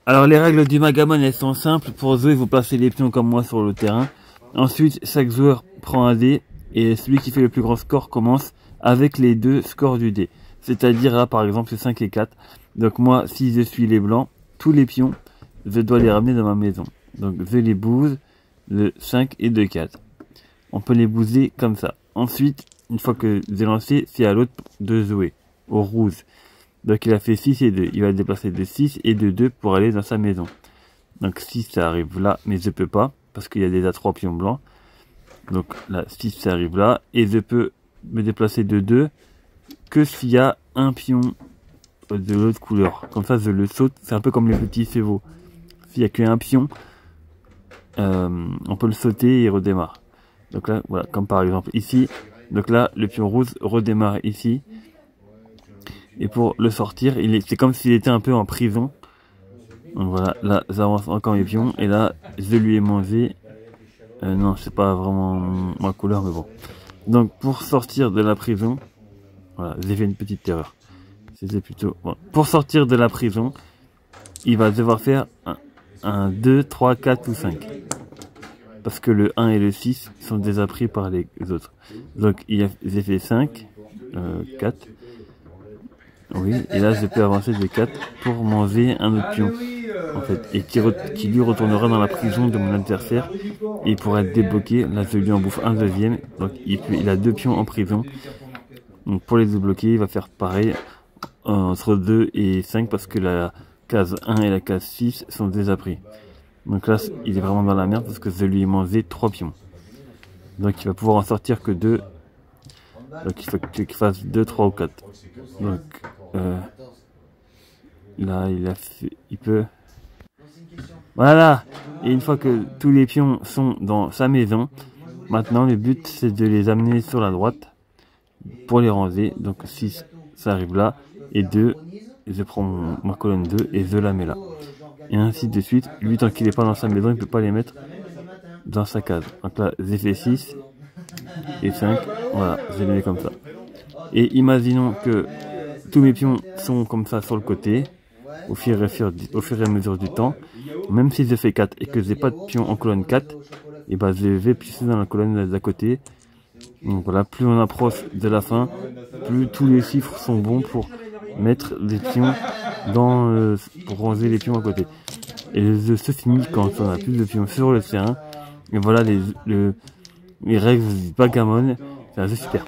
Alors les règles du Magamon elles sont simples. Pour jouer vous placez les pions comme moi sur le terrain. Ensuite chaque joueur prend un dé et celui qui fait le plus grand score commence avec les deux scores du dé. C'est-à-dire là par exemple c'est 5 et 4. Donc moi si je suis les blancs, tous les pions je dois les ramener dans ma maison. Donc je les bouse de 5 et de 4. On peut les bouser comme ça. Ensuite une fois que j'ai lancé c'est à l'autre de jouer, au rouge. Donc il a fait 6 et 2. Il va déplacer de 6 et de 2 pour aller dans sa maison. Donc 6 ça arrive là, mais je peux pas, parce qu'il y a déjà 3 pions blancs. Donc là 6 ça arrive là, et je peux me déplacer de 2 que s'il y a un pion de l'autre couleur. Comme ça je le saute, c'est un peu comme les petits chevaux. S'il y a qu'un pion, on peut le sauter et il redémarre. Donc là, voilà, comme par exemple ici. Donc là, le pion rouge redémarre ici. Et pour le sortir, c'est comme s'il était un peu en prison. Donc voilà, là j'avance encore mes pions. Et là, je lui ai mangé. Non, c'est pas vraiment ma couleur, mais bon. Donc pour sortir de la prison, voilà, j'ai fait une petite erreur. C'était plutôt... Bon. Pour sortir de la prison, il va devoir faire un 2, 3, 4 ou 5. Parce que le 1 et le 6 sont déjà pris par les autres. Donc j'ai fait 5, 4. Oui, et là je peux avancer de 4 pour manger un autre pion, en fait, et qui lui retournera dans la prison de mon adversaire, et il pourra être débloqué. Là je lui en bouffe un deuxième, donc il a 2 pions en prison. Donc pour les débloquer, il va faire pareil, entre 2 et 5, parce que la case 1 et la case 6 sont déjà pris. Donc là il est vraiment dans la merde, parce que je lui ai mangé 3 pions. Donc il va pouvoir en sortir que 2. Donc il faut qu'il fasse 2, 3 ou 4. Donc là il peut. Voilà. Et une fois que tous les pions sont dans sa maison, maintenant le but c'est de les amener sur la droite pour les ranger. Donc 6 ça arrive là, et 2 je prends ma colonne 2 et je la mets là. Et ainsi de suite. Lui tant qu'il n'est pas dans sa maison il peut pas les mettre dans sa case. Donc là j'ai fait 6 et 5, voilà, je les mets comme ça. Et imaginons que tous mes pions sont comme ça sur le côté, au fur et à mesure du temps. Même si je fais 4 et que j'ai pas de pion en colonne 4, et ben je vais piocher dans la colonne d'à côté. Donc voilà, plus on approche de la fin, plus tous les chiffres sont bons pour mettre des pions pour ranger les pions à côté. Et le jeu se finit quand on a plus de pions sur le terrain. Et voilà les règles du Magamon, c'est un jeu super.